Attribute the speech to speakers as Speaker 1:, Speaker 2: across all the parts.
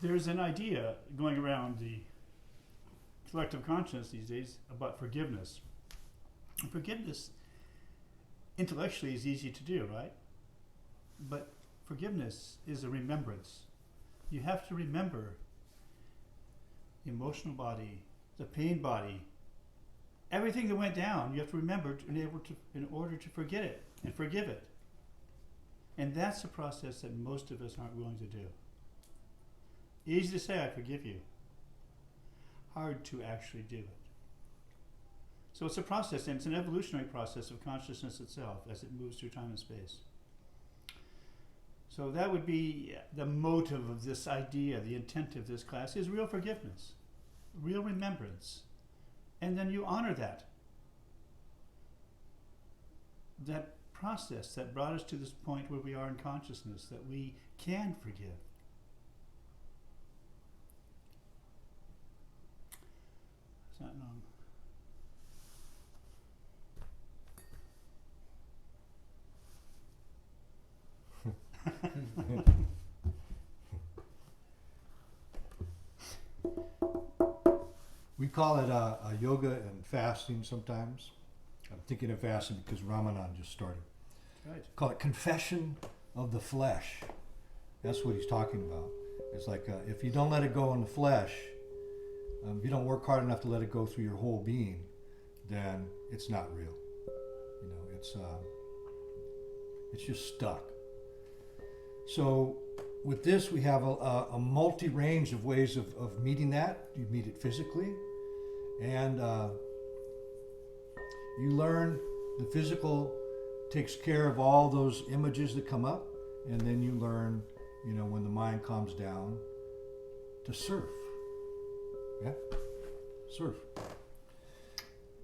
Speaker 1: There's an idea going around the collective consciousness these days about forgiveness. And forgiveness intellectually is easy to do, right? But forgiveness is a remembrance. You have to remember the emotional body, the pain body, everything that went down. You have to remember in order to forget it and forgive it. And that's a process that most of us aren't willing to do. Easy to say, I forgive you. Hard to actually do it. So it's a process, and it's an evolutionary process of consciousness itself as it moves through time and space. So that would be the motive of this idea, the intent of this class, is real forgiveness, real remembrance. And then you honor that. That process that brought us to this point where we are in consciousness, that we can forgive. Is that wrong?
Speaker 2: We call it yoga and fasting sometimes. I'm thinking of fasting because Ramadan just started.
Speaker 1: Right.
Speaker 2: Call it confession of the flesh. That's what he's talking about. It's like if you don't let it go in the flesh, if you don't work hard enough to let it go through your whole being, then it's not real. You know, it's just stuck. So with this, we have a multi-range of ways of meeting that. You meet it physically, and you learn the physical takes care of all those images that come up, and then you learn, you know, when the mind calms down, to surf. Yeah? Surf.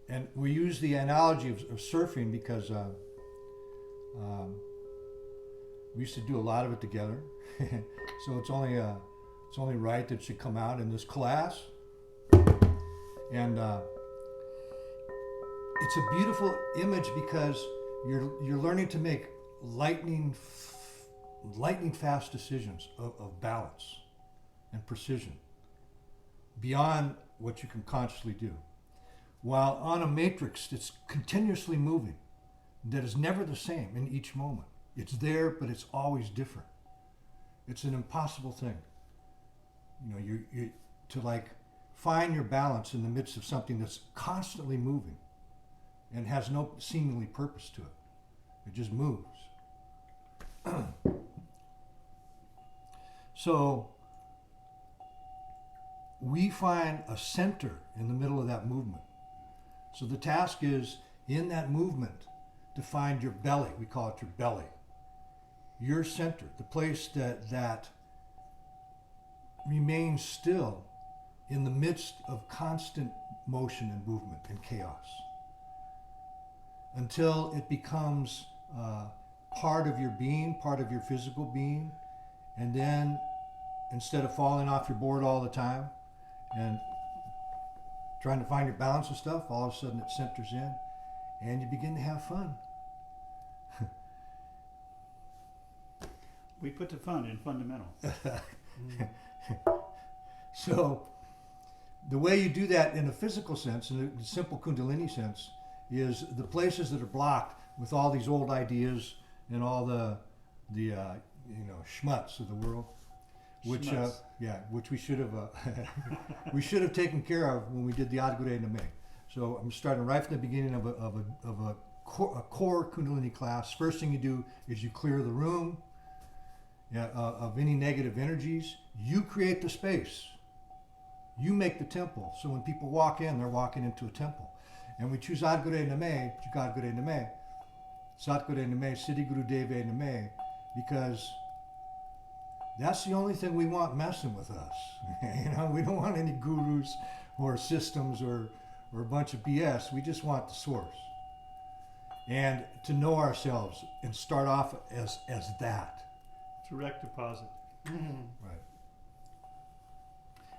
Speaker 2: And we use the analogy of surfing because we used to do a lot of it together. So it's only right that it should come out in this class. And it's a beautiful image because you're learning to make lightning fast decisions of balance and precision beyond what you can consciously do. While on a matrix that's continuously moving, that is never the same in each moment. It's there, but it's always different. It's an impossible thing. You know, you to like find your balance in the midst of something that's constantly moving and has no seemingly purpose to it. It just moves. So we find a center in the middle of that movement So the task is, in that movement, to find your belly. We call it your belly. Your center, the place that remains still in the midst of constant motion and movement and chaos, until it becomes part of your being, part of your physical being, and then instead of falling off your board all the time and trying to find your balance and stuff, all of a sudden it centers in and you begin to have fun.
Speaker 1: We put the fun in fundamental.
Speaker 2: So the way you do that in a physical sense, in the simple Kundalini sense, is the places that are blocked with all these old ideas and all the schmutz of the world, which which we should have we should have taken care of when we did the Adgure Name. So I'm starting right from the beginning of a core Kundalini class. First thing you do is you clear the room of any negative energies. You create the space. You make the temple. So when people walk in, they're walking into a temple. And we choose Adgure Name, Jugadgure Name, Satgure Name, Siddhi Guru Deve Name, because that's the only thing we want messing with us. We don't want any gurus or systems or a bunch of BS. We just want the source. And to know ourselves and start off as that.
Speaker 1: Direct deposit.
Speaker 2: Right.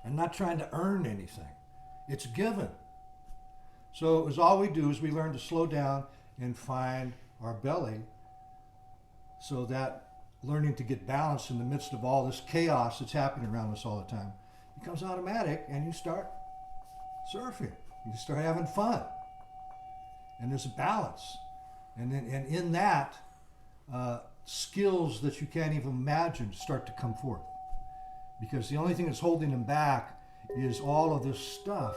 Speaker 2: And not trying to earn anything. It's given. So as all we do is we learn to slow down and find our belly, so that learning to get balanced in the midst of all this chaos that's happening around us all the time becomes automatic, and you start surfing. You start having fun. And there's a balance. And in that, skills that you can't even imagine start to come forth. Because the only thing that's holding them back is all of this stuff,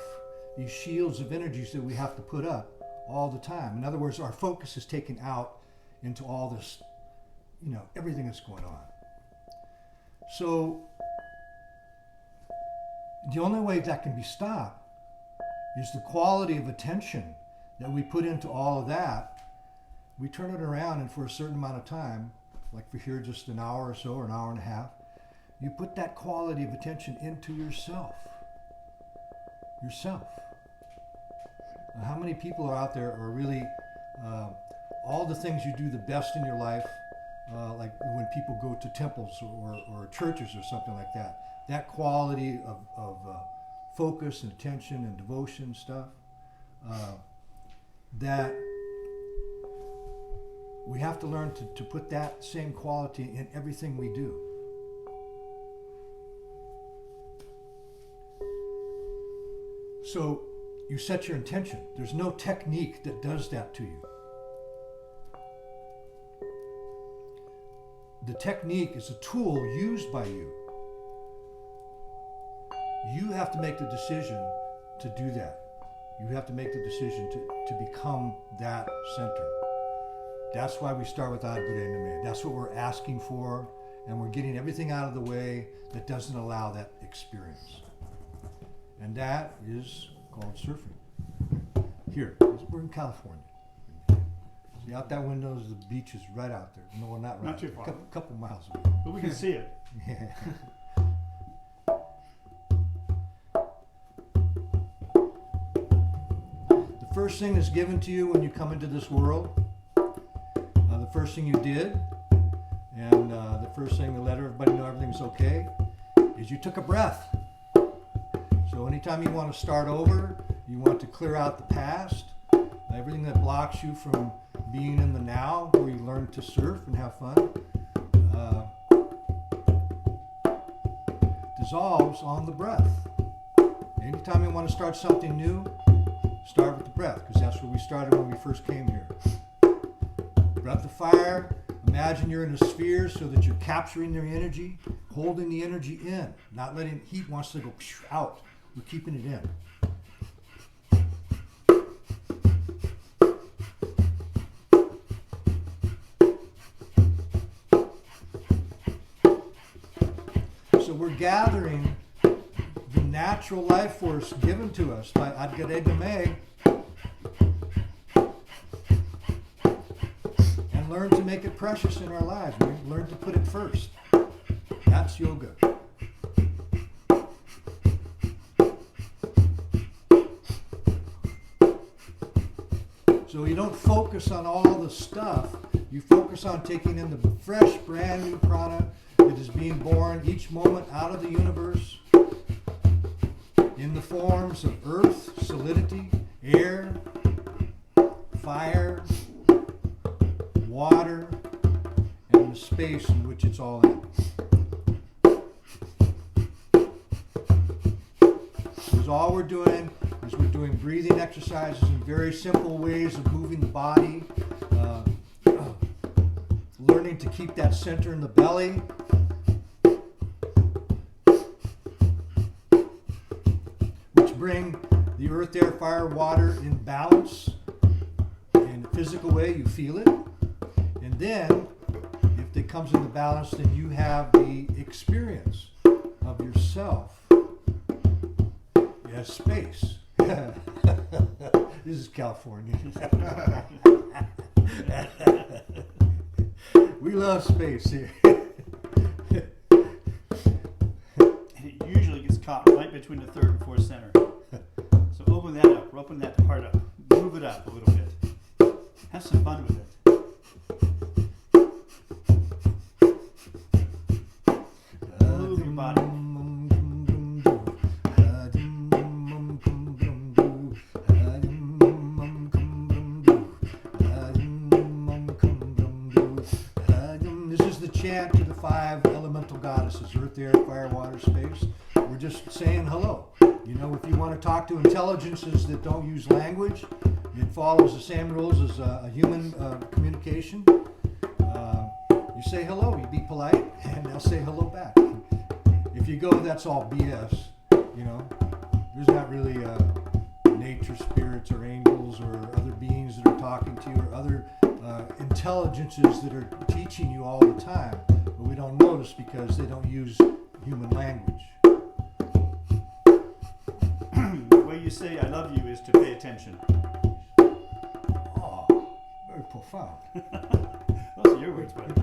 Speaker 2: these shields of energies that we have to put up all the time. In other words, our focus is taken out into all this, everything that's going on. So the only way that can be stopped is the quality of attention that we put into all of that. We turn it around, and for a certain amount of time, like for here just an hour or so, or an hour and a half, you put that quality of attention into yourself. How many people are out there are really, all the things you do the best in your life, like when people go to temples or churches or something like that, that quality of focus and attention and devotion stuff, that we have to learn to put that same quality in everything we do. So you set your intention. There's no technique that does that to you. The technique is a tool used by you. You have to make the decision to do that. You have to make the decision to become that center. That's why we start with Adgure Name. That's what we're asking for, and we're getting everything out of the way that doesn't allow that experience. And that is called surfing. Here, we're in California. See, out that window, the beach is right out there. No, not right.
Speaker 1: Not too far.
Speaker 2: A couple miles away.
Speaker 1: But we can see it.
Speaker 2: Yeah. The first thing that's given to you when you come into this world, the first thing you did, and the first thing to let everybody know everything's okay, is you took a breath. So anytime you want to start over, you want to clear out the past, everything that blocks you from being in the now, where you learn to surf and have fun, dissolves on the breath. Anytime you want to start something new, start with the breath, because that's where we started when we first came here. Breath of fire. Imagine you're in a sphere so that you're capturing their energy, holding the energy in, not letting heat wants to go out. We're keeping it in. So we're gathering the natural life force given to us by Adgure Name learn to make it precious in our lives. We learn to put it first. That's yoga. So you don't focus on all the stuff. You focus on taking in the fresh, brand new prana that is being born each moment out of the universe in the forms of earth, solidity, air, fire, water, and the space in which it's all in. Because all we're doing is we're doing breathing exercises and very simple ways of moving the body, learning to keep that center in the belly, which bring the earth, air, fire, water in balance. In a physical way, you feel it. And then, if it comes into balance, then you have the experience of yourself as space. This is California. We love space here.
Speaker 1: And it usually gets caught right between the third and fourth center. So open that up, open that part up, move it up a little bit. Have some fun with it. Move your body. This is the chant to the 5 elemental goddesses, earth, air, fire, water, space. We're just saying hello. You know, if you want to talk to intelligences that don't use language, it follows the same rules as a human communication. You say hello, you be polite, and they'll say hello back. If you go, that's all BS. You know, there's not really nature spirits or angels or other beings that are talking to you or other intelligences that are teaching you all the time. But we don't notice because they don't use human language. The way you say I love you is to pay attention.
Speaker 2: Oh, very profound.
Speaker 1: Those are your words, buddy.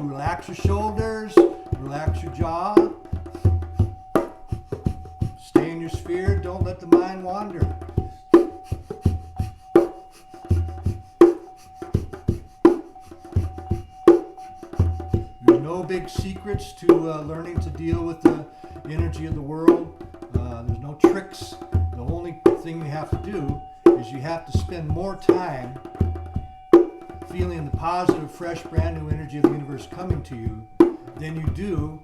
Speaker 2: Relax your shoulders, relax your jaw. Stay in your sphere, don't let the mind wander. There's no big secrets to learning to deal with the energy of the world. There's no tricks. The only thing you have to do is you have to spend more time feeling the positive, fresh, brand new energy of the universe coming to you than you do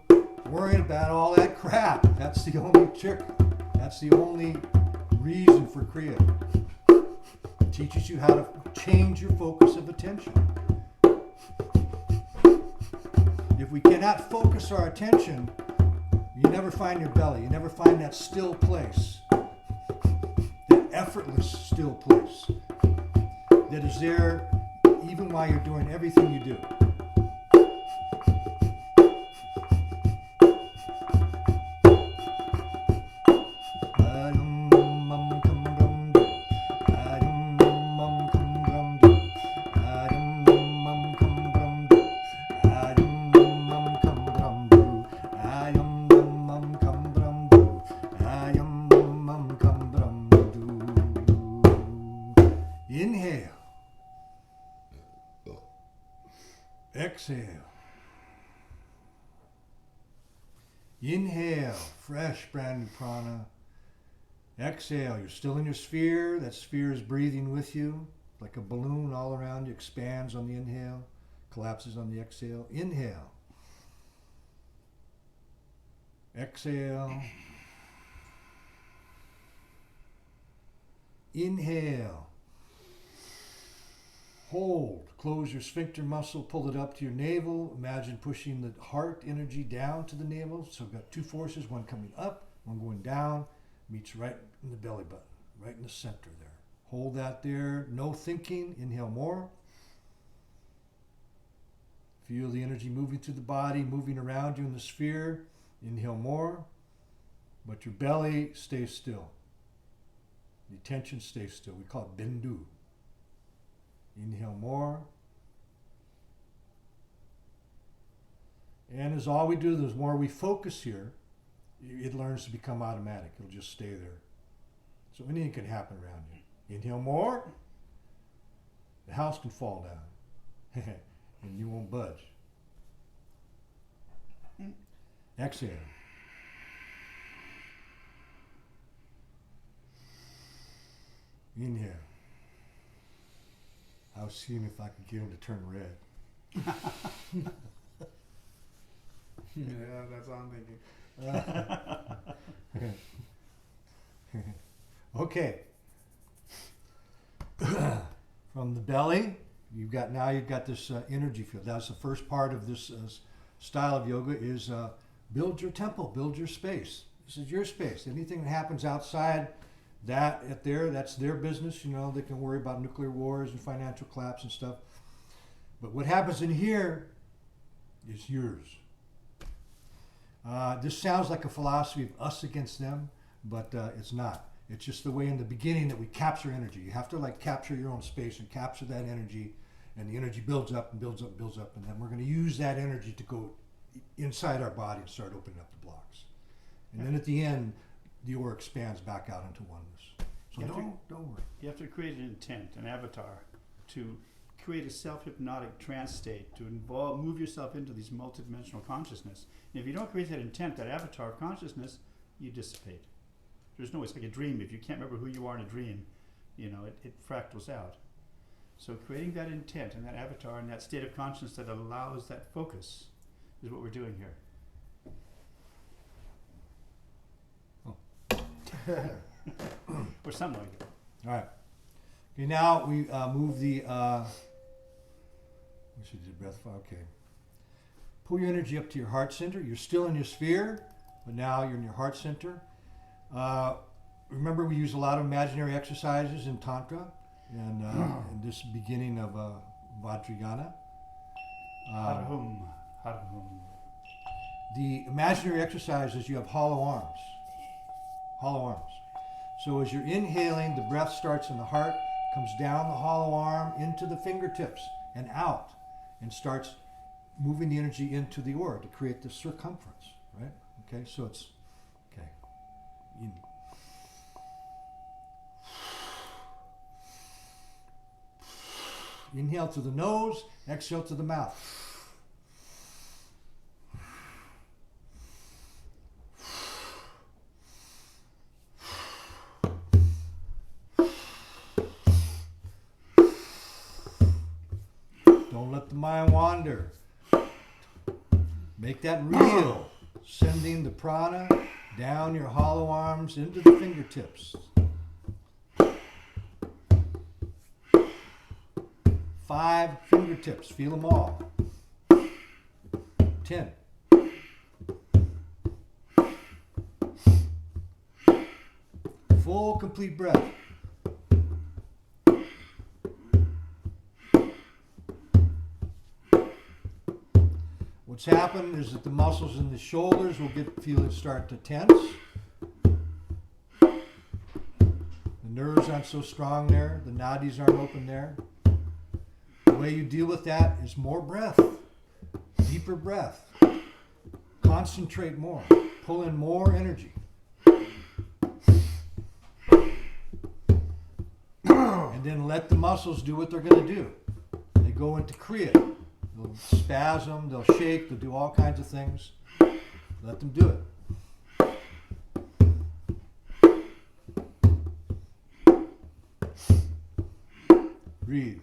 Speaker 2: worrying about all that crap. That's the only trick. That's the only reason for Kriya. It teaches you how to change your focus of attention. If we cannot focus our attention, you never find your belly. You never find that still place. That effortless still place that is there even while you're doing everything you do. Inhale. Exhale. Inhale, fresh, brand new prana. Exhale, you're still in your sphere. That sphere is breathing with you like a balloon all around you. Expands on the inhale, collapses on the exhale. Inhale. Exhale. Inhale. Hold. Close your sphincter muscle. Pull it up to your navel. Imagine pushing the heart energy down to the navel. So we've got two forces, one coming up, one going down. Meets right in the belly button, right in the center there. Hold that there. No thinking. Inhale more. Feel the energy moving through the body, moving around you in the sphere. Inhale more. But your belly stays still. The tension stays still. We call it bindu. Inhale more. And as all we do, the more we focus here, it learns to become automatic. It'll just stay there. So anything can happen around you. Inhale more. The house can fall down. And you won't budge. Exhale. Inhale. I was seeing if I could get him to turn red.
Speaker 3: Yeah, that's what I'm thinking.
Speaker 2: Okay. From the belly, you've got this energy field. That's the first part of this style of yoga is build your temple, build your space. This is your space. Anything that happens outside that's their business. You know, they can worry about nuclear wars and financial collapse and stuff. But what happens in here is yours. This sounds like a philosophy of us against them, but it's not. It's just the way in the beginning that we capture energy. You have to like capture your own space and capture that energy, and the energy builds up and builds up and builds up, and then we're going to use that energy to go inside our body and start opening up the blocks. And then at the end, the aura expands back out into oneness. So don't worry.
Speaker 1: You have to create an intent, an avatar, to create a self-hypnotic trance state, to move yourself into these multidimensional consciousness. And if you don't create that intent, that avatar of consciousness, you dissipate. There's no, it's like a dream. If you can't remember who you are in a dream, you know, it fractals out. So creating that intent and that avatar and that state of consciousness that allows that focus is what we're doing here. Or something like that.
Speaker 2: All right. Okay, now we move the, we should do breath. Okay. Pull your energy up to your heart center. You're still in your sphere, but now you're in your heart center. Remember, we use a lot of imaginary exercises in Tantra and in this beginning of Vajrayana.
Speaker 1: Har-hum, har-hum.
Speaker 2: The imaginary exercises, you have hollow arms. Hollow arms. So as you're inhaling, the breath starts in the heart, comes down the hollow arm into the fingertips and out, and starts moving the energy into the aura to create the circumference, right? Okay, so it's, okay. Inhale through the nose, exhale through the mouth. Don't let the mind wander. Make that real. Sending the prana down your hollow arms into the fingertips. 5 fingertips. Feel them all. 10. Full, complete breath. What's happened is that the muscles in the shoulders will feel it start to tense. The nerves aren't so strong there. The nadis aren't open there. The way you deal with that is more breath, deeper breath. Concentrate more. Pull in more energy. And then let the muscles do what they're going to do. They go into Kriya. They'll spasm, they'll shake, they'll do all kinds of things. Let them do it. Breathe.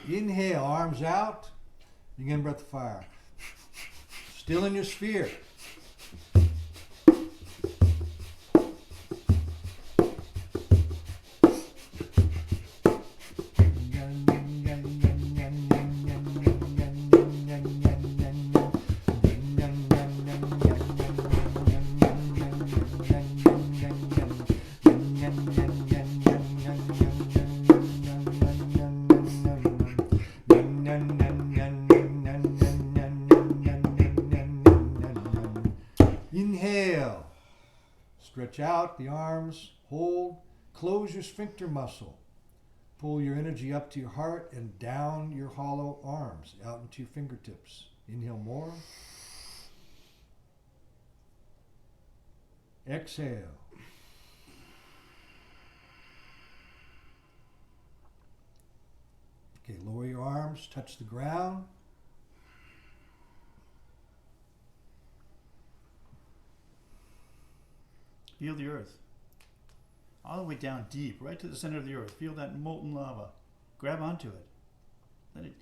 Speaker 2: Inhale, arms out. Begin breath of fire. Still in your sphere. Stretch out the arms, hold, close your sphincter muscle. Pull your energy up to your heart and down your hollow arms, out into your fingertips. Inhale more. Exhale. Okay, lower your arms, touch the ground.
Speaker 1: Feel the earth. All the way down deep, right to the center of the earth. Feel that molten lava. Grab onto it. Let it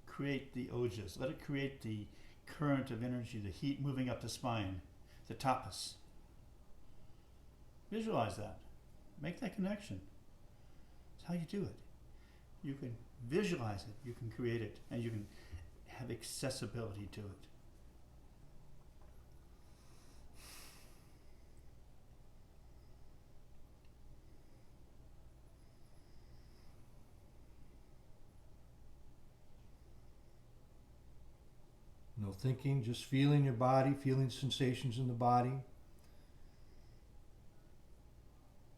Speaker 1: create the ojas. Let it create the current of energy, the heat moving up the spine, the tapas. Visualize that. Make that connection. It's how you do it. You can visualize it, you can create it, and you can have accessibility to it.
Speaker 2: No thinking, just feeling your body, feeling sensations in the body.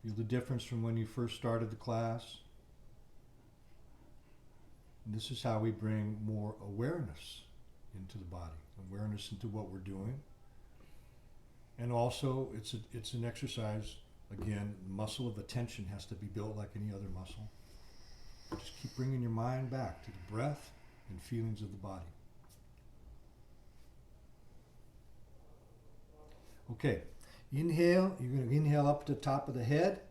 Speaker 2: Feel the difference from when you first started the class. And this is how we bring more awareness into the body, awareness into what we're doing. And also, it's an exercise, again, the muscle of attention has to be built like any other muscle. Just keep bringing your mind back to the breath and feelings of the body. Okay, inhale, you're going to inhale up to the top of the head,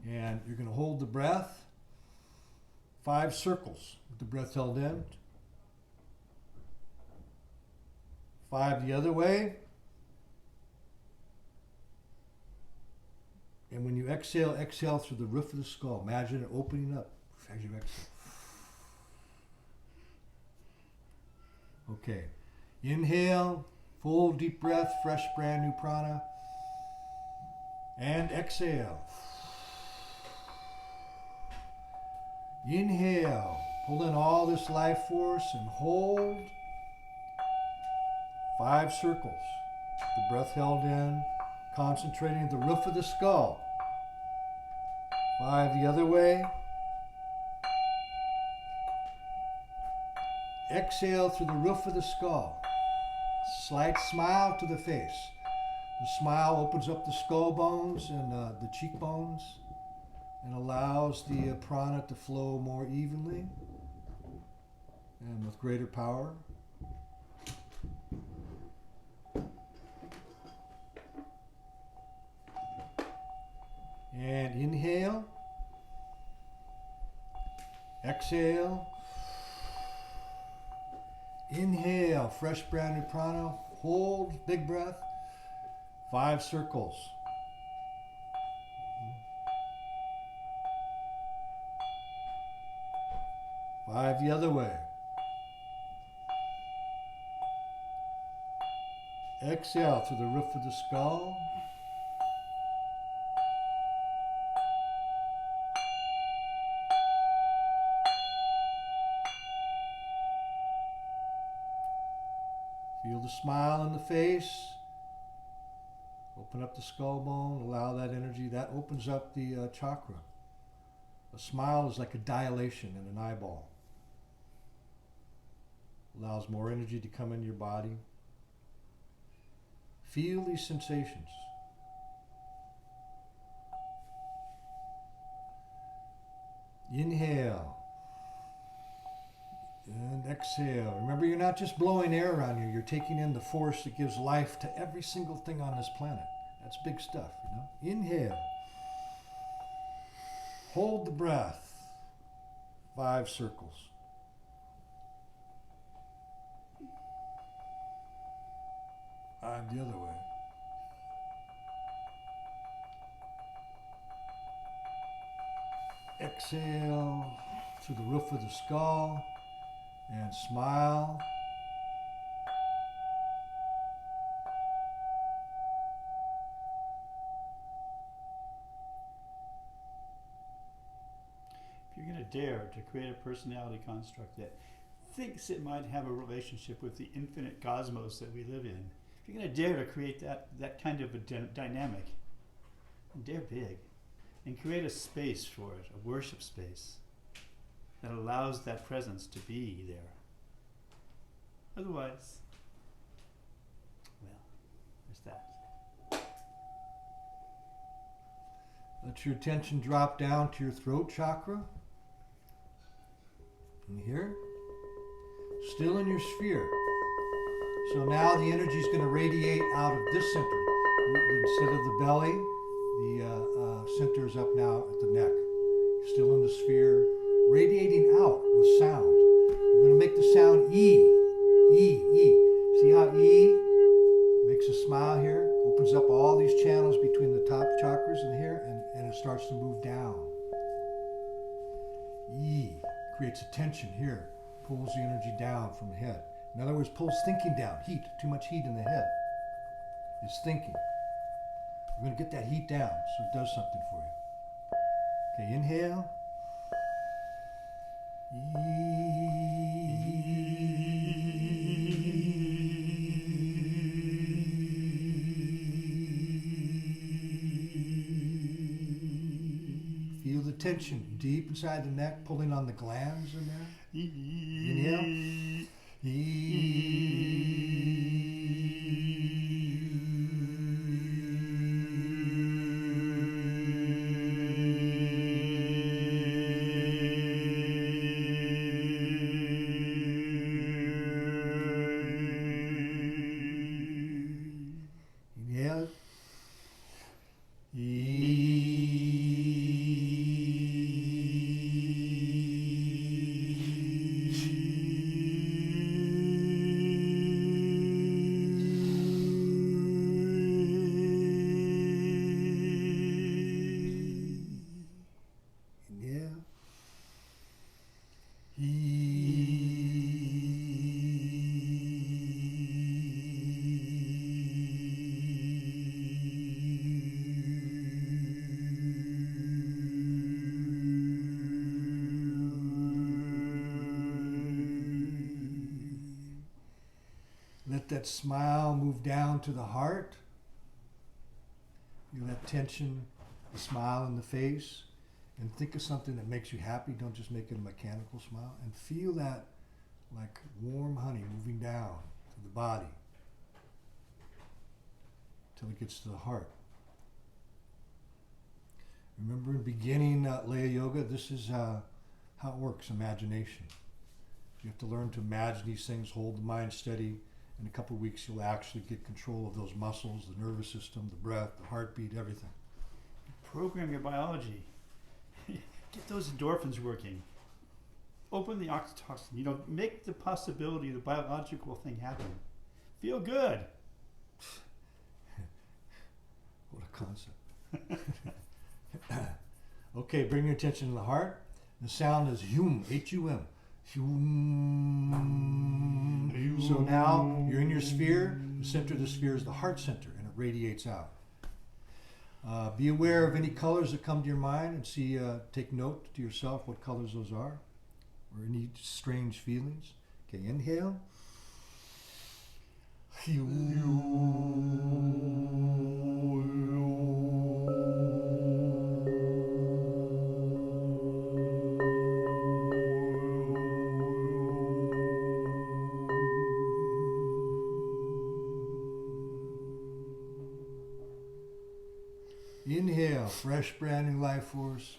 Speaker 2: and you're going to hold the breath, 5 circles with the breath held in, 5 the other way, and when you exhale, exhale through the roof of the skull. Imagine it opening up as you exhale. Okay, inhale. Full deep breath, fresh brand new prana. And exhale. Inhale. Pull in all this life force and hold. 5 circles. The breath held in, concentrating at the roof of the skull. 5 the other way. Exhale through the roof of the skull. Slight smile to the face. The smile opens up the skull bones and the cheekbones and allows the prana to flow more evenly and with greater power. And inhale. Exhale. Inhale, fresh brand new prana. Hold, big breath. 5 circles. Five the other way. Exhale through the roof of the skull. Feel the smile in the face. Open up the skull bone. Allow that energy. That opens up the chakra. A smile is like a dilation in an eyeball. Allows more energy to come into your body. Feel these sensations. Inhale. And exhale. Remember, you're not just blowing air around you. You're taking in the force that gives life to every single thing on this planet. That's big stuff, you know? Inhale. Hold the breath. 5 circles. The other way. Exhale through the roof of the skull and smile.
Speaker 1: If you're going to dare to create a personality construct that thinks it might have a relationship with the infinite cosmos that we live in, if you're going to dare to create that kind of a dynamic, dare big, and create a space for it, a worship space that allows that presence to be there. Otherwise, well, there's that.
Speaker 2: Let your attention drop down to your throat chakra. And here, still in your sphere. So now the energy is going to radiate out of this center. Instead of the belly, the center is up now at the neck. Still in the sphere, radiating out with sound. We're going to make the sound E. E, E. See how E makes a smile here? Opens up all these channels between the top chakras and here, and it starts to move down. E creates a tension here, pulls the energy down from the head. In other words, pulls thinking down. Heat, too much heat in the head. It's thinking. We're going to get that heat down so it does something for you. Okay, inhale. Feel the tension deep inside the neck, pulling on the glands in there. Inhale. Inhale. Inhale. Let that smile move down to the heart. Feel that tension, the smile in the face, and think of something that makes you happy. Don't just make it a mechanical smile. And feel that like warm honey moving down to the body till it gets to the heart. Remember in beginning Laya Yoga, this is how it works, imagination. You have to learn to imagine these things, hold the mind steady. In a couple of weeks, you'll actually get control of those muscles, the nervous system, the breath, the heartbeat, everything.
Speaker 1: Program your biology. Get those endorphins working. Open the oxytocin. Make the possibility of the biological thing happen. Feel good.
Speaker 2: What a concept. Okay, bring your attention to the heart. The sound is hum, H-U-M. Hum. So now you're in your sphere. The center of the sphere is the heart center, and it radiates out. Be aware of any colors that come to your mind and see, take note to yourself what colors those are, or any strange feelings. Okay, inhale. Inhale, fresh, brand new life force.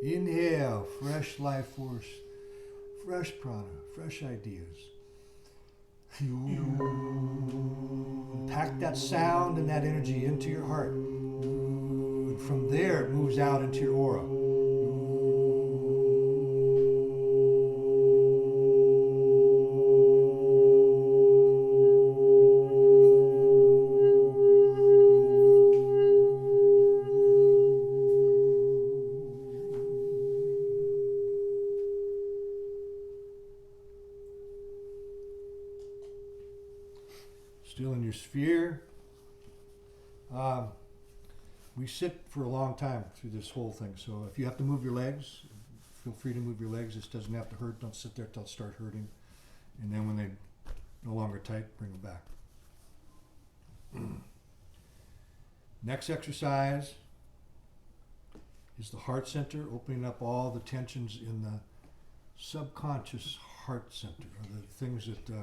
Speaker 2: Inhale, fresh life force, fresh prana, fresh ideas. Pack that sound and that energy into your heart. And from there, it moves out into your aura. Still in your sphere. We sit for a long time through this whole thing. So if you have to move your legs, feel free to move your legs. This doesn't have to hurt. Don't sit there till it starts hurting. And then when they no longer tight, bring them back. Next exercise is the heart center, opening up all the tensions in the subconscious heart center, or the things that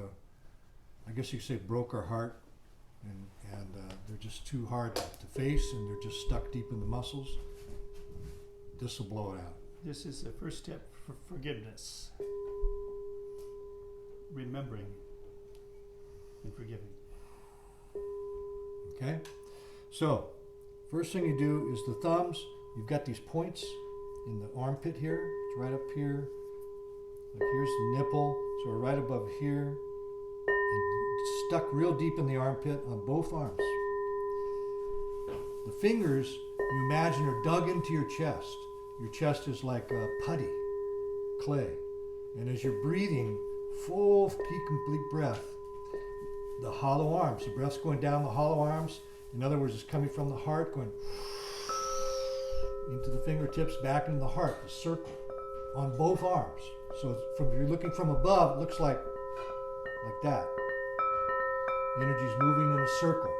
Speaker 2: I guess you could say broke our heart, and they're just too hard to face, and they're just stuck deep in the muscles. This will blow it out.
Speaker 1: This is the first step for forgiveness. Remembering and forgiving.
Speaker 2: Okay? So, first thing you do is the thumbs. You've got these points in the armpit here. It's right up here. Like here's the nipple. So we're right above here. And stuck real deep in the armpit on both arms. The fingers, you imagine, are dug into your chest. Your chest is like putty, clay. And as you're breathing, full, complete breath, the hollow arms, the breath's going down the hollow arms. In other words, it's coming from the heart, going into the fingertips, back into the heart, the circle on both arms. So from you're looking from above, it looks like that. The energy's moving in a circle.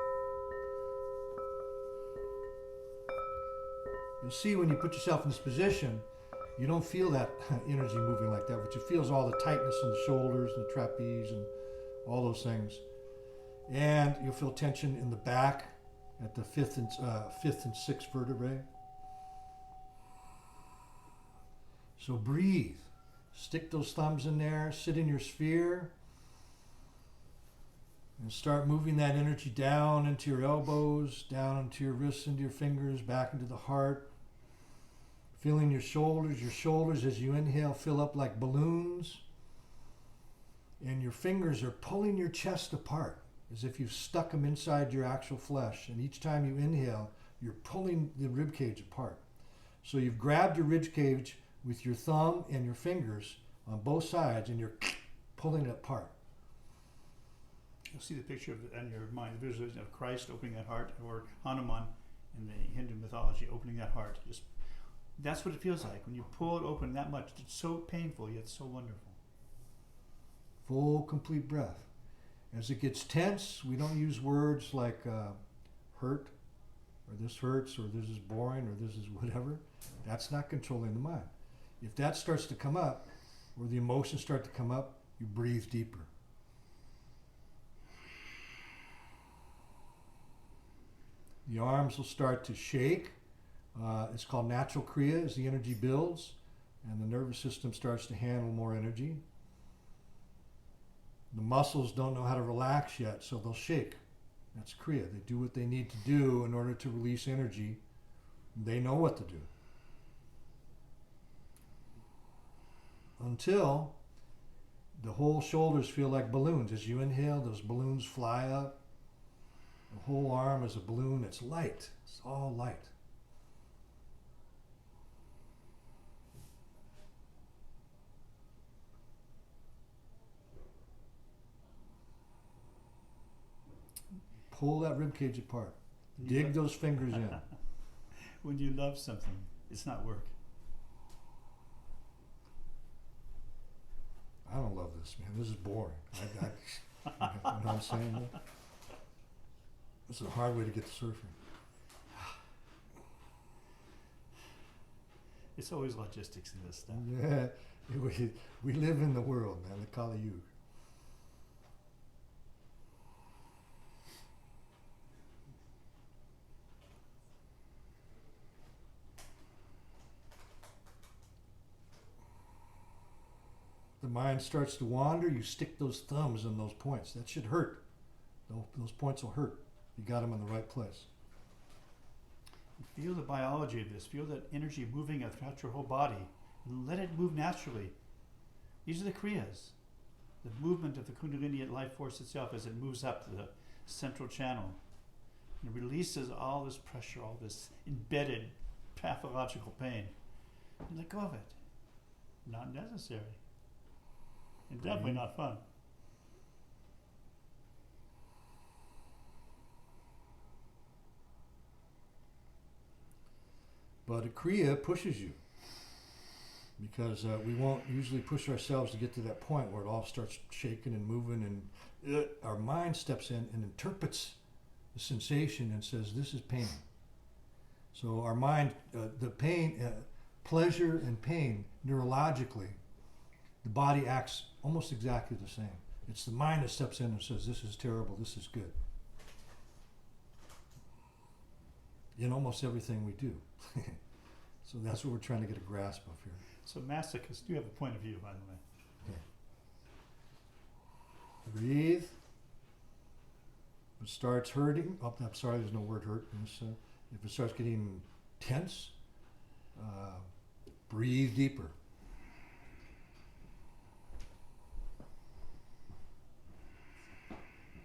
Speaker 2: You'll see when you put yourself in this position, you don't feel that energy moving like that. What you feel is all the tightness in the shoulders and the trapeze and all those things. And you'll feel tension in the back at the fifth and sixth vertebrae. So breathe. Stick those thumbs in there. Sit in your sphere. And start moving that energy down into your elbows, down into your wrists, into your fingers, back into the heart. Feeling your shoulders as you inhale fill up like balloons. And your fingers are pulling your chest apart as if you've stuck them inside your actual flesh. And each time you inhale, you're pulling the rib cage apart. So you've grabbed your rib cage with your thumb and your fingers on both sides, and you're pulling it apart.
Speaker 1: You'll see the picture in your mind, the visualization of Christ opening that heart, or Hanuman in the Hindu mythology opening that heart. That's what it feels like when you pull it open that much. It's so painful, yet so wonderful.
Speaker 2: Full, complete breath. As it gets tense, we don't use words like hurt, or this hurts, or this is boring, or this is whatever. That's not controlling the mind. If that starts to come up, or the emotions start to come up, you breathe deeper. The arms will start to shake. It's called natural kriya as the energy builds, and the nervous system starts to handle more energy. The muscles don't know how to relax yet, so they'll shake. That's kriya. They do what they need to do in order to release energy. They know what to do. Until the whole shoulders feel like balloons. As you inhale, those balloons fly up. The whole arm is a balloon. It's light. It's all light. Pull that rib cage apart. Dig those fingers in.
Speaker 1: When you love something, it's not work.
Speaker 2: I don't love this, man. This is boring. You know what I'm saying? This is a hard way to get to surfing.
Speaker 1: It's always logistics in this stuff.
Speaker 2: Yeah, we live in the world, man. The Kali Yuga. The mind starts to wander, you stick those thumbs in those points. That should hurt. Those points will hurt. You got them in the right place.
Speaker 1: Feel the biology of this. Feel that energy moving throughout your whole body. And let it move naturally. These are the kriyas. The movement of the Kundalini life force itself as it moves up the central channel. And it releases all this pressure, all this embedded pathological pain. And let go of it. Not necessary. And definitely not fun.
Speaker 2: But a Kriya pushes you, because we won't usually push ourselves to get to that point where it all starts shaking and moving, and our mind steps in and interprets the sensation and says, this is pain. So our mind, the pain, pleasure and pain, neurologically, the body acts almost exactly the same. It's the mind that steps in and says, this is terrible, this is good. In almost everything we do. So that's what we're trying to get a grasp of here.
Speaker 1: So masochists do have a point of view, by the way.
Speaker 2: Okay. Breathe. If it starts hurting, oh, I'm sorry, there's no word hurt in this. If it starts getting tense, breathe deeper.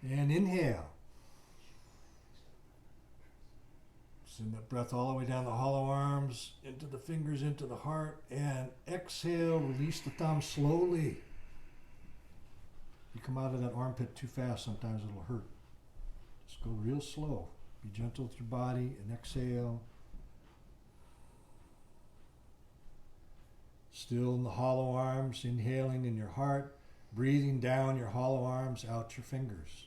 Speaker 2: And inhale. Send that breath all the way down the hollow arms, into the fingers, into the heart, and exhale, release the thumb slowly. You come out of that armpit too fast, sometimes it'll hurt. Just go real slow. Be gentle with your body, and exhale. Still in the hollow arms, inhaling in your heart, breathing down your hollow arms, out your fingers.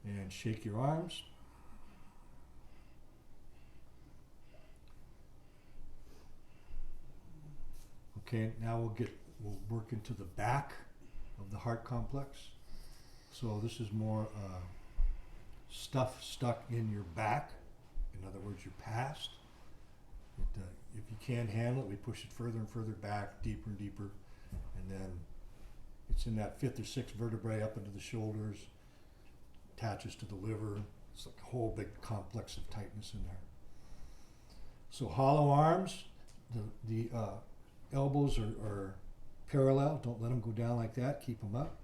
Speaker 2: And shake your arms. Okay, now we'll work into the back of the heart complex. So this is more stuff stuck in your back. In other words, your past. If you can't handle it, we push it further and further back, deeper and deeper. And then it's in that 5th or 6th vertebrae up into the shoulders. Attaches to the liver. It's like a whole big complex of tightness in there. So hollow arms, the elbows are parallel. Don't let them go down like that. Keep them up.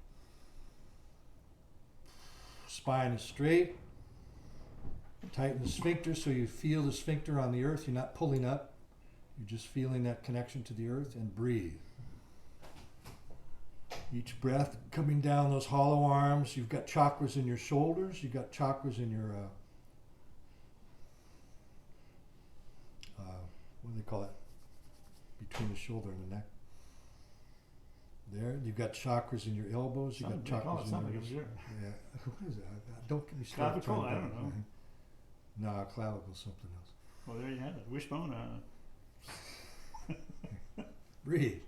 Speaker 2: Spine is straight. Tighten the sphincter so you feel the sphincter on the earth. You're not pulling up. You're just feeling that connection to the earth, and breathe. Each breath coming down those hollow arms. You've got chakras in your shoulders. You've got chakras in your, what do they call it? Between the shoulder and the neck. There. You've got chakras in your elbows. You've got chakras in your wrists. Yeah. What is that? Don't get me started.
Speaker 1: Clavicle? I don't know.
Speaker 2: No, clavicle's something else.
Speaker 1: Well, there you have it. Wishbone.
Speaker 2: Breathe.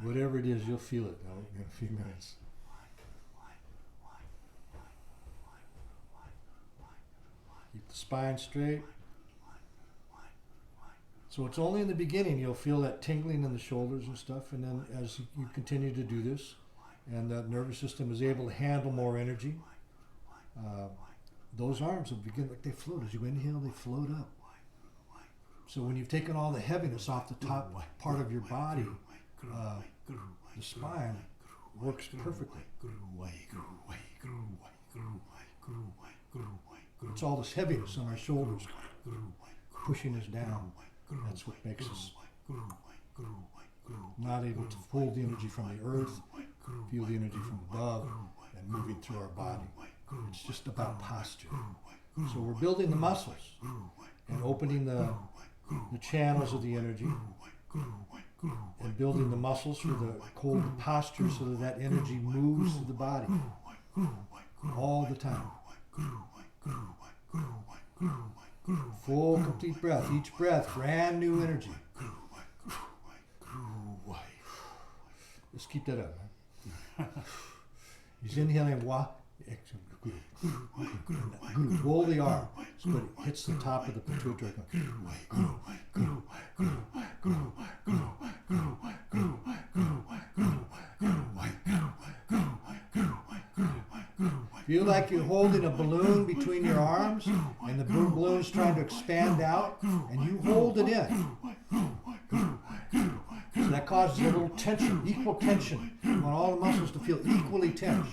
Speaker 2: Whatever it is, you'll feel it now in a few minutes. Keep the spine straight. So it's only in the beginning you'll feel that tingling in the shoulders and stuff, and then as you continue to do this, and that nervous system is able to handle more energy, those arms will begin like they float. As you inhale, they float up. So when you've taken all the heaviness off the top part of your body, the spine works perfectly. It's all this heaviness on our shoulders pushing us down. That's what makes us not able to hold the energy from the earth, feel the energy from above, and moving through our body. It's just about posture. So we're building the muscles and opening the channels of the energy, and building the muscles for the cold posture so that energy moves through the body all the time. Full, complete breath. Each breath, brand new energy. Just keep that up, man. He's inhaling wa. Roll the arm so it hits the top of the pituitary. Feel like you're holding a balloon between your arms, and the balloon's trying to expand out, and you hold it in. So that causes a little tension, equal tension. You want all the muscles to feel equally tense.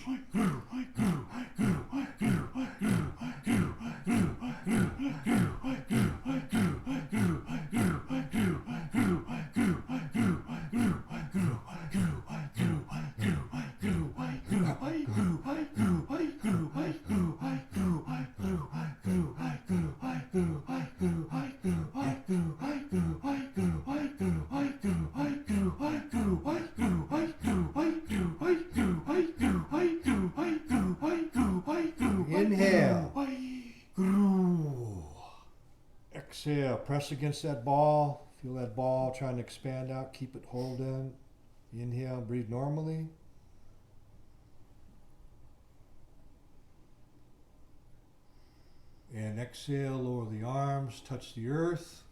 Speaker 2: Exhale, press against that ball. Feel that ball trying to expand out. Keep it holding. Inhale, breathe normally. And exhale, lower the arms, touch the earth.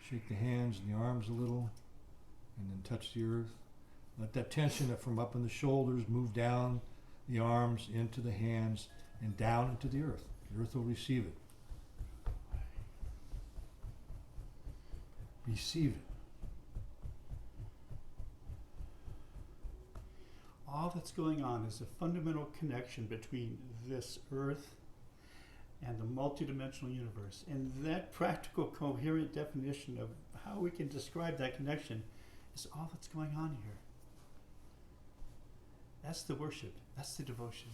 Speaker 2: Shake the hands and the arms a little, and then touch the earth. Let that tension from up in the shoulders move down the arms into the hands and down into the earth. The earth will receive it. Receive it.
Speaker 1: All that's going on is a fundamental connection between this earth and the multidimensional universe. And that practical, coherent definition of how we can describe that connection is all that's going on here. That's the worship. That's the devotion.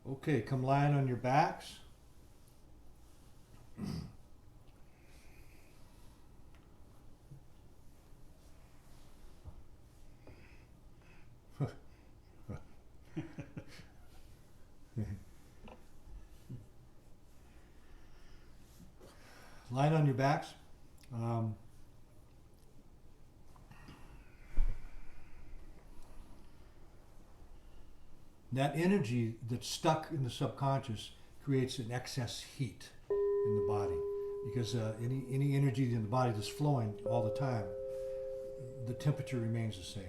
Speaker 2: Okay, come lying on your backs. Lying on your backs. That energy that's stuck in the subconscious creates an excess heat in the body, because any energy in the body that's flowing all the time, the temperature remains the same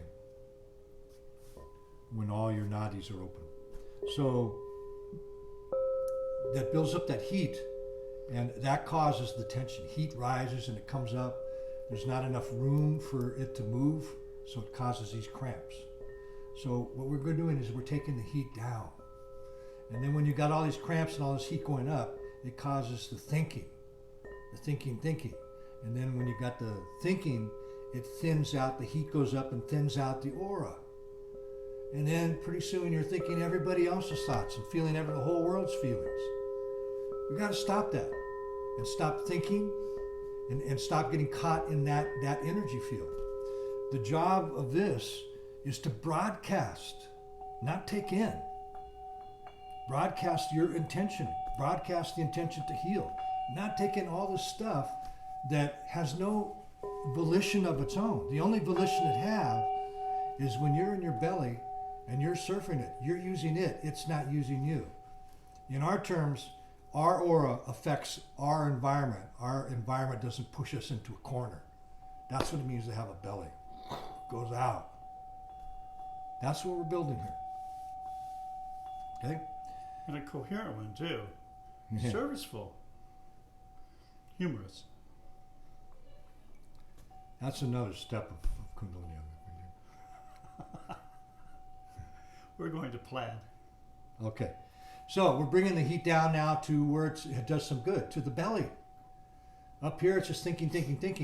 Speaker 2: when all your nadis are open. So that builds up that heat, and that causes the tension. Heat rises and it comes up. There's not enough room for it to move, so it causes these cramps. So what we're doing is we're taking the heat down. And then when you got all these cramps and all this heat going up, it causes the thinking. And then when you got the thinking, it thins out, the heat goes up and thins out the aura. And then pretty soon you're thinking everybody else's thoughts and feeling the whole world's feelings. We got to stop that and stop thinking and stop getting caught in that energy field. The job of this is to broadcast, not take in. Broadcast your intention. Broadcast the intention to heal. Not take in all this stuff that has no volition of its own. The only volition it has is when you're in your belly and you're surfing it. You're using it. It's not using you. In our terms, our aura affects our environment. Our environment doesn't push us into a corner. That's what it means to have a belly. It goes out. That's what we're building here. Okay?
Speaker 1: And a coherent one, too.
Speaker 2: Yeah.
Speaker 1: Serviceful. Humorous.
Speaker 2: That's another step of Kundalini.
Speaker 1: We're going to plaid.
Speaker 2: Okay. So we're bringing the heat down now to where it does some good, to the belly. Up here, it's just thinking.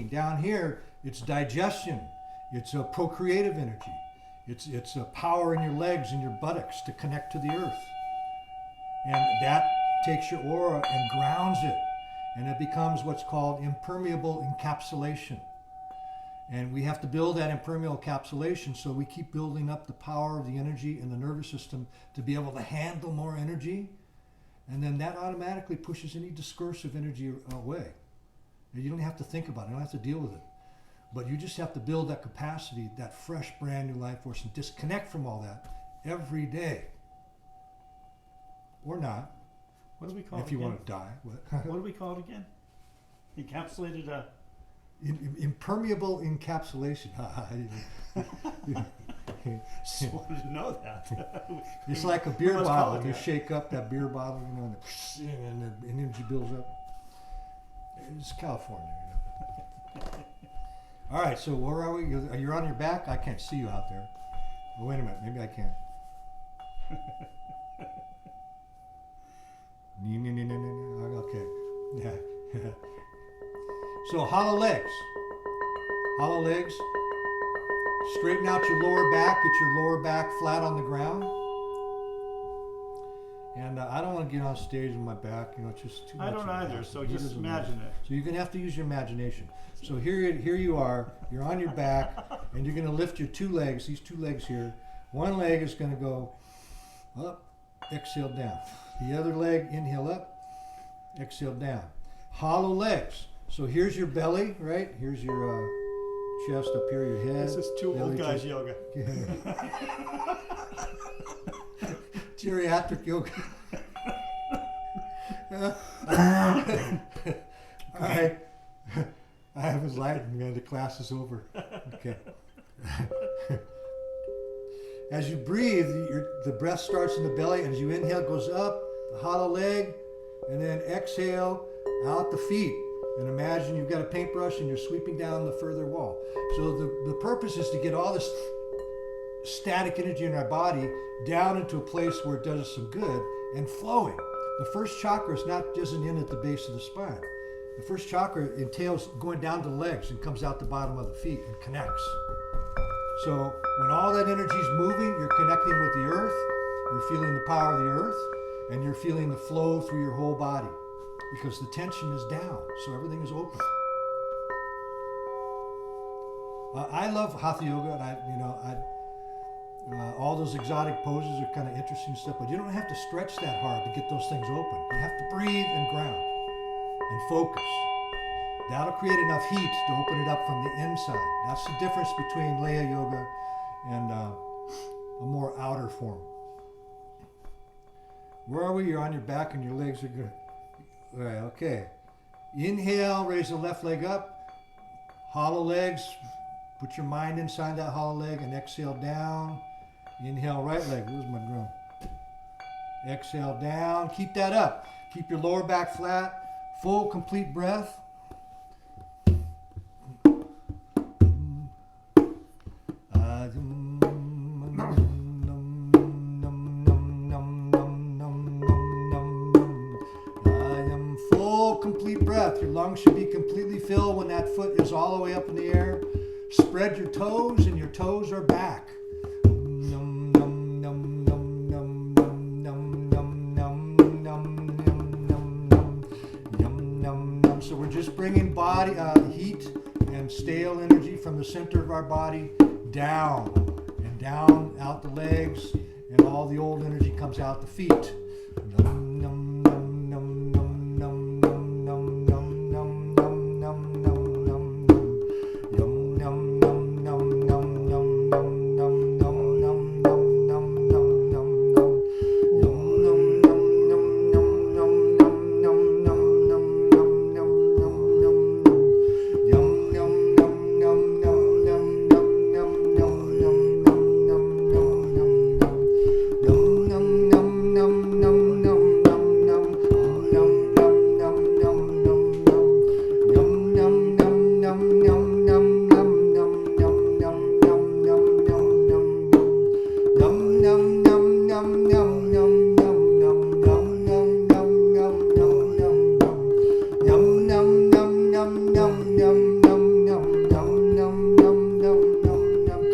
Speaker 2: Down here, it's digestion. It's a procreative energy. It's a power in your legs and your buttocks to connect to the earth. And that takes your aura and grounds it. And it becomes what's called impermeable encapsulation. And we have to build that impermeable encapsulation, so we keep building up the power of the energy in the nervous system to be able to handle more energy. And then that automatically pushes any discursive energy away. And you don't have to think about it. You don't have to deal with it. But you just have to build that capacity, that fresh, brand new life force, and disconnect from all that every day. Or not.
Speaker 1: What do we call it
Speaker 2: if you
Speaker 1: again?
Speaker 2: want to die.
Speaker 1: What do we call it again? Encapsulated
Speaker 2: Impermeable encapsulation.
Speaker 1: Just wanted to know that.
Speaker 2: It's like a beer
Speaker 1: Let's call
Speaker 2: bottle.
Speaker 1: it
Speaker 2: You
Speaker 1: that.
Speaker 2: shake up that beer bottle, and the energy builds up. It's California. All right, so where are we? You're on your back? I can't see you out there. Oh, wait a minute, maybe I can. Okay. Yeah. So hollow legs. Hollow legs. Straighten out your lower back. Get your lower back flat on the ground. And I don't want to get on stage with my back. It's just too much.
Speaker 1: I don't either, so just imagine it.
Speaker 2: So you're going to have to use your imagination. So here you are. You're on your back, and you're going to lift your two legs. These two legs here. One leg is going to go up, exhale down. The other leg, inhale up, exhale down. Hollow legs. So here's your belly, right? Here's your chest up here, your head.
Speaker 1: This is two old
Speaker 2: belly,
Speaker 1: guys
Speaker 2: chest.
Speaker 1: yoga.
Speaker 2: Geriatric yoga. I have his light, man. The class is over. Okay. As you breathe, the breath starts in the belly, and as you inhale, it goes up, the hollow leg, and then exhale, out the feet. And imagine you've got a paintbrush and you're sweeping down the further wall. So the purpose is to get all this static energy in our body down into a place where it does us some good and flowing. The first chakra isn't in at the base of the spine. The first chakra entails going down to the legs and comes out the bottom of the feet and connects. So when all that energy is moving, you're connecting with the earth, you're feeling the power of the earth, and you're feeling the flow through your whole body because the tension is down, so everything is open. I love Hatha Yoga, and all those exotic poses are kind of interesting stuff, but you don't have to stretch that hard to get those things open. You have to breathe and ground and focus. That'll create enough heat to open it up from the inside. That's the difference between Laya Yoga and a more outer form. Where are we? You're on your back and your legs are good. All right, okay. Inhale, raise the left leg up. Hollow legs. Put your mind inside that hollow leg and exhale down. Inhale, right leg. Where's my drum? Exhale down. Keep that up. Keep your lower back flat. Full, complete breath. Full, complete breath. Your lungs should be completely filled when that foot is all the way up in the air. Spread your toes and your toes are back. So we're just bringing body heat and stale energy from the center of our body down and down out the legs, and all the old energy comes out the feet.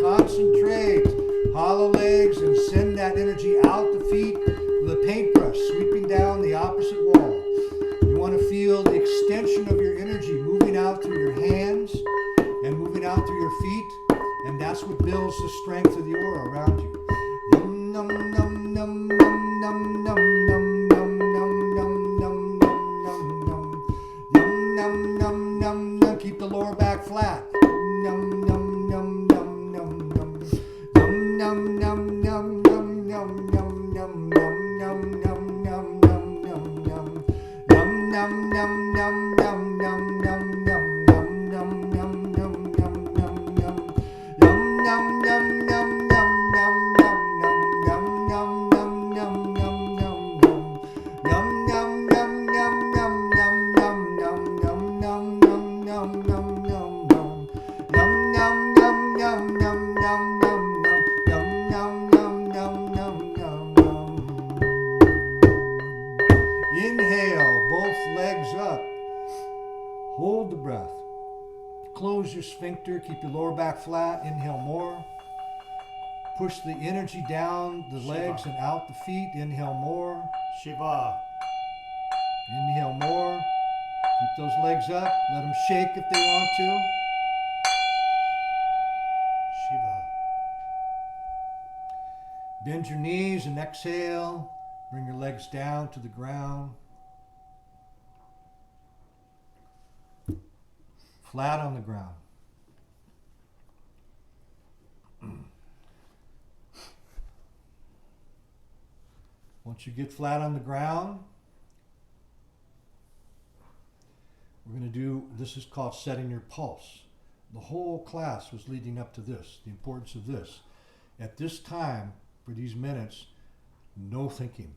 Speaker 2: Concentrate, hollow legs, and send that energy out the feet with a paintbrush, sweeping down the opposite wall. You want to feel the extension of your energy moving out through your hands and moving out through your feet, and that's what builds the strength of the aura around you. Keep the lower back flat. Inhale, both legs up. Hold the breath. Close your sphincter, keep your lower back flat. Inhale more. Push the energy down the legs and out the feet. Inhale more.
Speaker 1: Shiva.
Speaker 2: Inhale more. Keep those legs up. Let them shake if they want to.
Speaker 1: Shiva.
Speaker 2: Bend your knees and exhale. Bring your legs down to the ground. Flat on the ground. Once you get flat on the ground, we're going to do, this is called setting your pulse. The whole class was leading up to this, the importance of this. At this time, for these minutes, no thinking.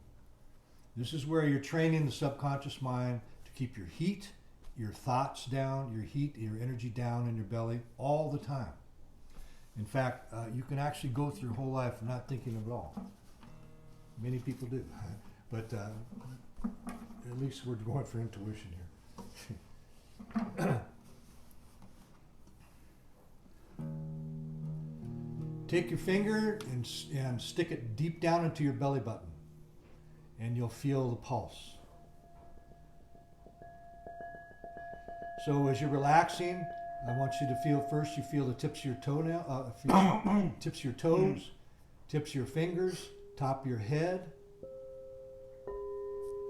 Speaker 2: This is where you're training the subconscious mind to keep your heat, your thoughts down, your heat, your energy down in your belly all the time. In fact, you can actually go through your whole life not thinking at all. Many people do, but at least we're going for intuition here. Take your finger and stick it deep down into your belly button, and you'll feel the pulse. So as you're relaxing, I want you to feel first, you feel the tips of your tips of your toes, tips of your fingers, top of your head.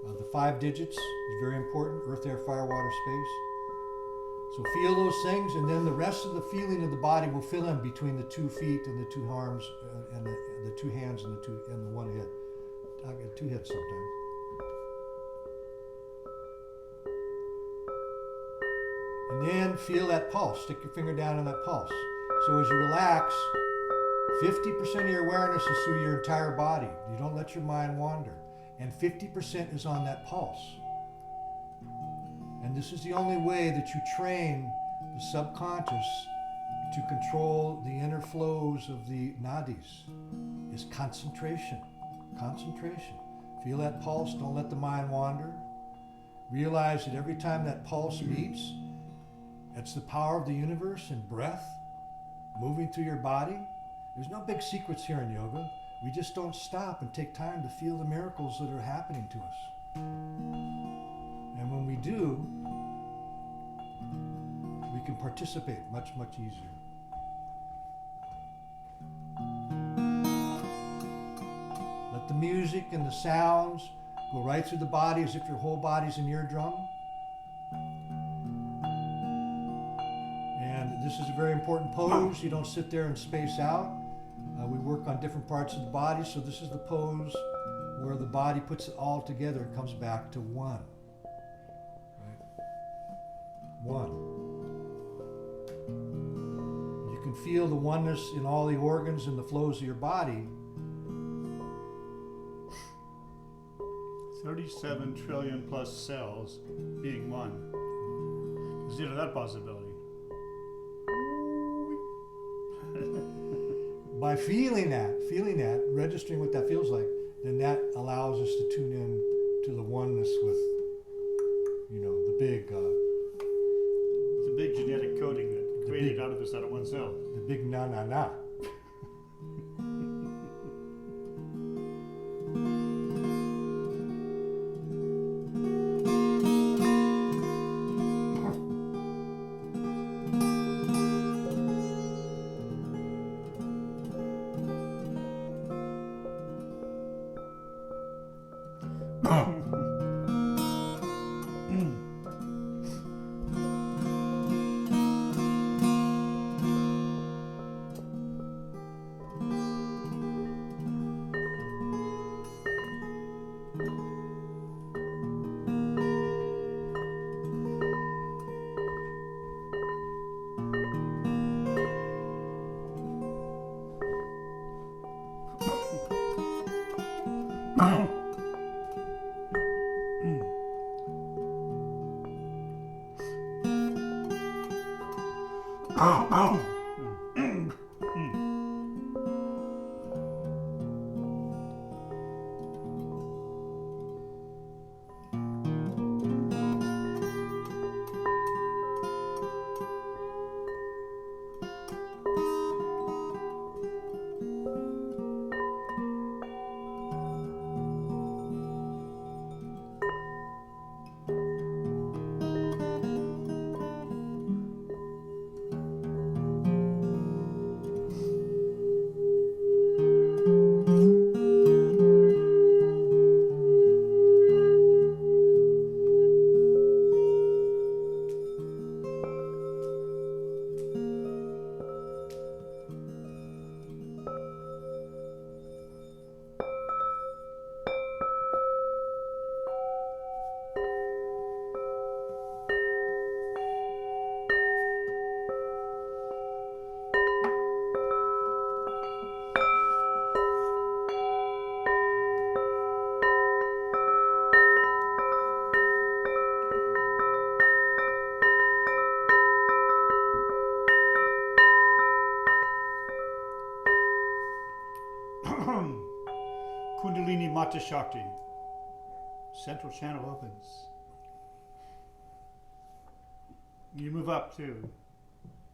Speaker 2: The 5 digits is very important, earth, air, fire, water, space. So feel those things, and then the rest of the feeling of the body will fill in between the 2 feet and the 2 arms and the 2 hands and the 1 head. I get 2 heads sometimes. And then feel that pulse. Stick your finger down on that pulse. So as you relax, 50% of your awareness is through your entire body. You don't let your mind wander. And 50% is on that pulse. And this is the only way that you train the subconscious to control the inner flows of the nadis, is concentration. Concentration. Feel that pulse. Don't let the mind wander. Realize that every time that pulse meets, it's the power of the universe and breath moving through your body. There's no big secrets here in yoga. We just don't stop and take time to feel the miracles that are happening to us. And when we do, we can participate much, much easier. Let the music and the sounds go right through the body as if your whole body's an eardrum. And this is a very important pose. You don't sit there and space out. We work on different parts of the body, so this is the pose where the body puts it all together. It comes back to one. Right? One. You can feel the oneness in all the organs and the flows of your body.
Speaker 1: 37 trillion plus cells being one. Consider that possibility.
Speaker 2: By feeling that, registering what that feels like, then that allows us to tune in to the oneness with, the big...
Speaker 1: the big genetic coding that created out of this out of one cell.
Speaker 2: The big na-na-na.
Speaker 1: Kundalini Mata Shakti. Central channel opens. You move up to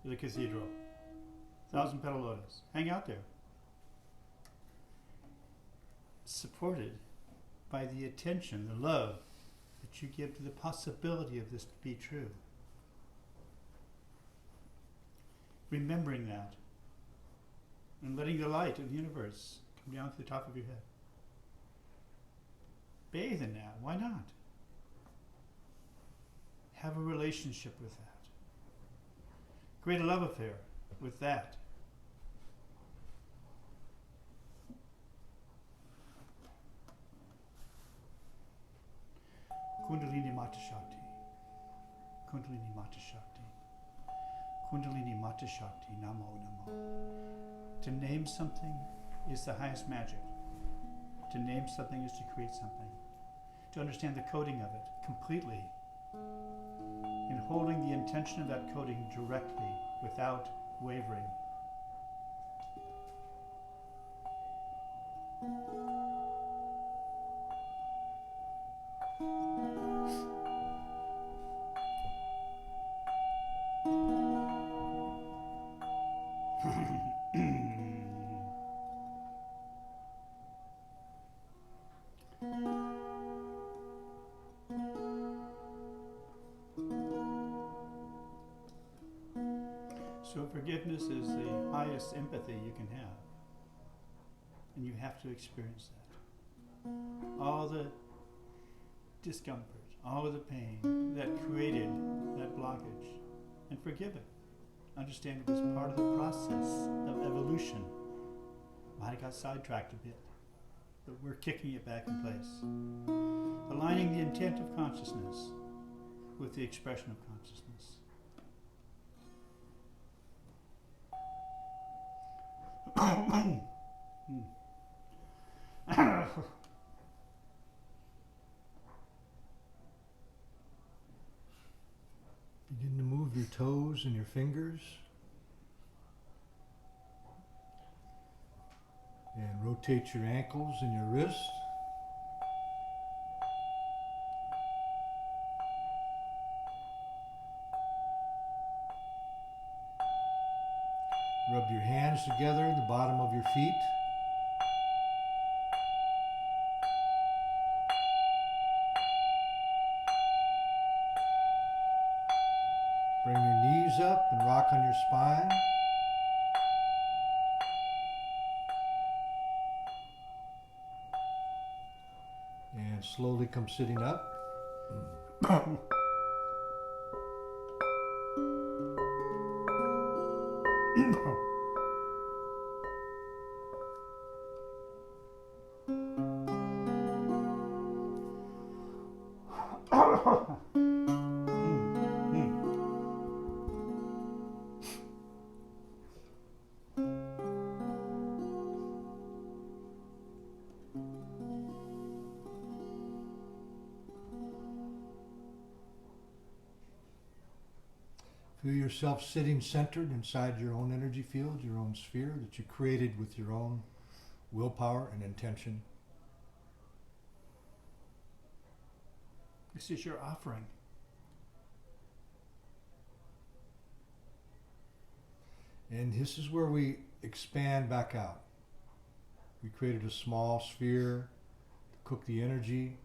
Speaker 1: the cathedral. 1,000 petal lotus. Hang out there. Supported by the attention, the love that you give to the possibility of this to be true. Remembering that and letting the light of the universe come down to the top of your head. Bathe in that. Why not? Have a relationship with that. Create a love affair with that. Kundalini Mata Shakti. Kundalini Mata Shakti. Kundalini Mata Shakti. Namo Namo. To name something is the highest magic. To name something is to create something. To understand the coding of it completely. And holding the intention of that coding directly without wavering. So forgiveness is the highest empathy you can have. And you have to experience that. All the discomfort, all of the pain that created that blockage. And forgive it. Understand it was part of the process of evolution. Might have got sidetracked a bit, but we're kicking it back in place. Aligning the intent of consciousness with the expression of consciousness.
Speaker 2: Begin to move your toes and your fingers. And rotate your ankles and your wrists. Rub your hands together, the bottom of your feet. Bring your knees up and rock on your spine. And slowly come sitting up. Feel yourself sitting centered inside your own energy field, your own sphere that you created with your own willpower and intention.
Speaker 1: This is your offering.
Speaker 2: And this is where we expand back out. We created a small sphere to cook the energy,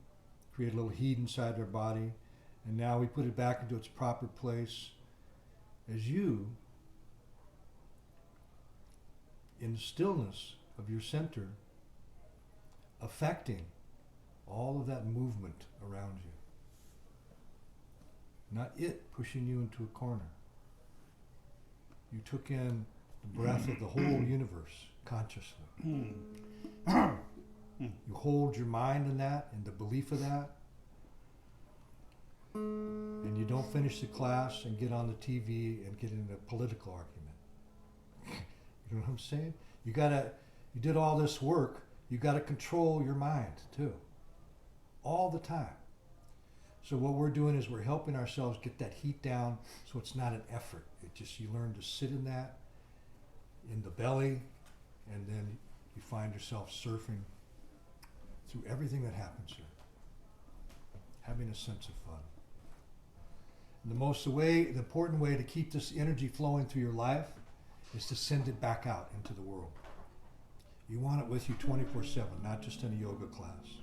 Speaker 2: create a little heat inside our body, and now we put it back into its proper place as you, in the stillness of your center, affecting all of that movement around you. Not it pushing you into a corner. You took in the breath of the whole universe consciously. You hold your mind in that, in the belief of that, and you don't finish the class and get on the TV and get in a political argument. You know what I'm saying? You did all this work, you gotta control your mind too. All the time. So what we're doing is we're helping ourselves get that heat down so it's not an effort. It just, you learn to sit in that, in the belly, and then you find yourself surfing through everything that happens here. Having a sense of fun. And the important way to keep this energy flowing through your life is to send it back out into the world. You want it with you 24/7, not just in a yoga class.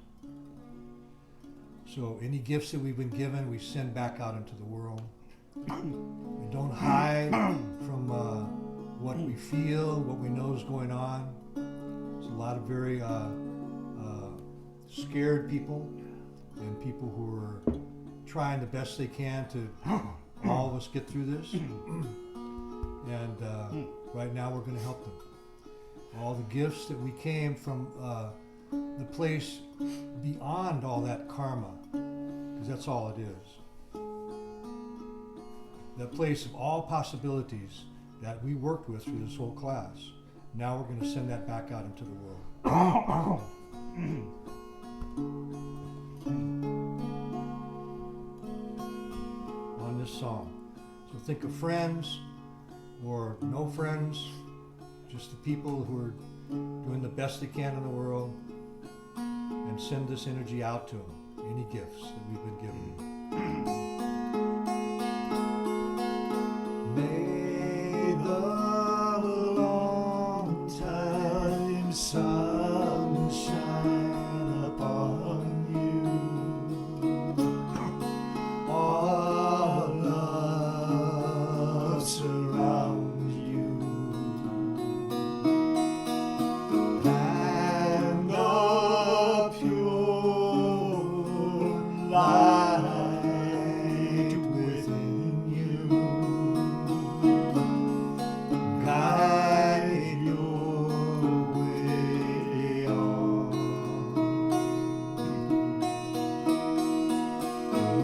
Speaker 2: So any gifts that we've been given, we send back out into the world. We don't hide from what we feel, what we know is going on. There's a lot of very scared people and people who are trying the best they can to all of us get through this. And right now we're going to help them. All the gifts that we came from the place beyond all that karma, because that's all it is. That place of all possibilities that we worked with through this whole class. Now we're going to send that back out into the world. On this song. So think of friends or no friends, just the people who are doing the best they can in the world, and send this energy out to them. Any gifts that we've been given. May the long time sun shine upon you. All love surround you. And the pure light within you guide your way on.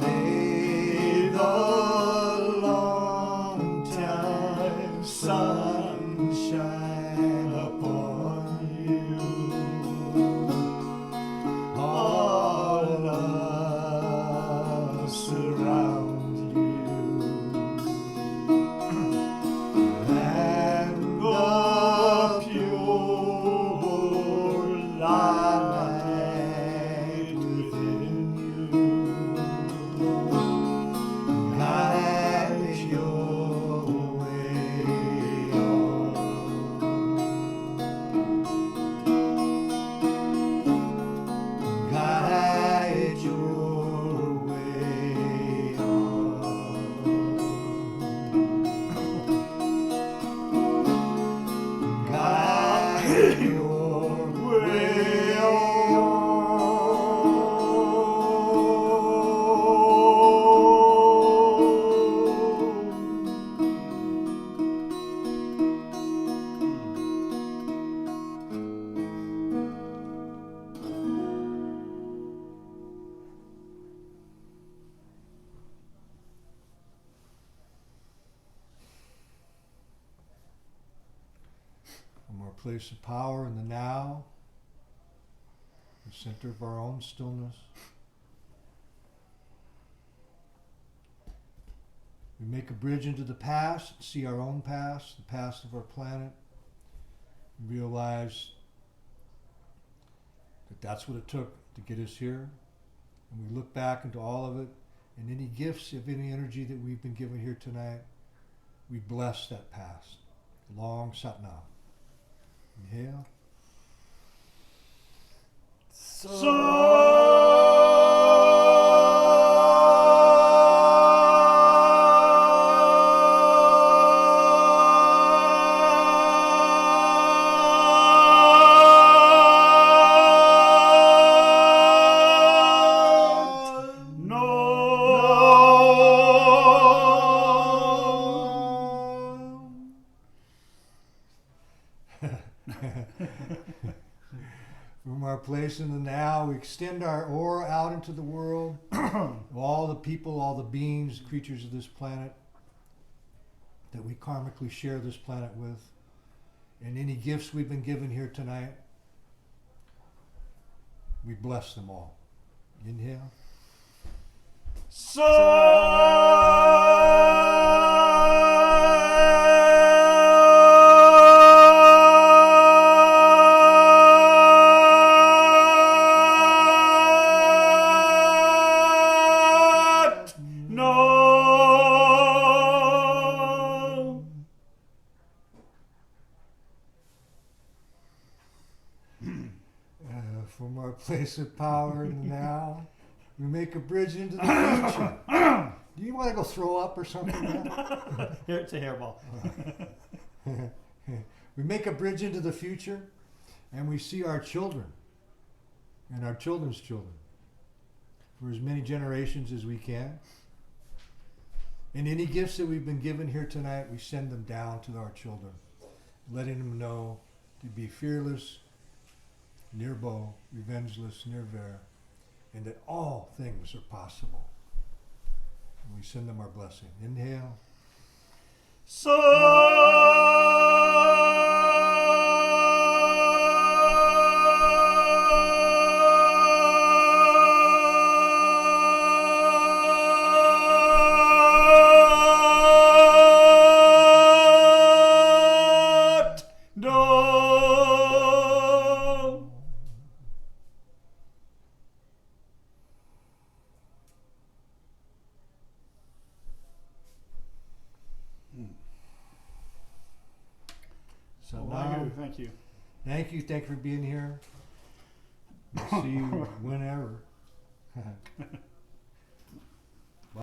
Speaker 2: May the long time sun shine upon you. All love surround you. And the pure light within you guide your way on. Guide your way on. Guide your way From our place of power in the now, the center of our own stillness, we make a bridge into the past, see our own past, the past of our planet, and realize that that's what it took to get us here. And we look back into all of it, and any gifts of any energy that we've been given here tonight, we bless that past. Long Satnam. Inhale. From our place in the now, we extend our aura out into the world, of all the people, all the beings, creatures of this planet that we karmically share this planet with, and any gifts we've been given here tonight, we bless them all. Inhale. From our place of power in the now, we make a bridge into the future. Do you want to go throw up or something?
Speaker 1: Here, it's a hairball.
Speaker 2: We make a bridge into the future, and we see our children and our children's children for as many generations as we can. And any gifts that we've been given here tonight, we send them down to our children, letting them know to be fearless, near bow, revengeless, near ver, and that all things are possible. And we send them our blessing. Inhale.
Speaker 1: So
Speaker 2: So
Speaker 1: well,
Speaker 2: now,
Speaker 1: Laya, thank you.
Speaker 2: thank you for being here. We'll see you whenever.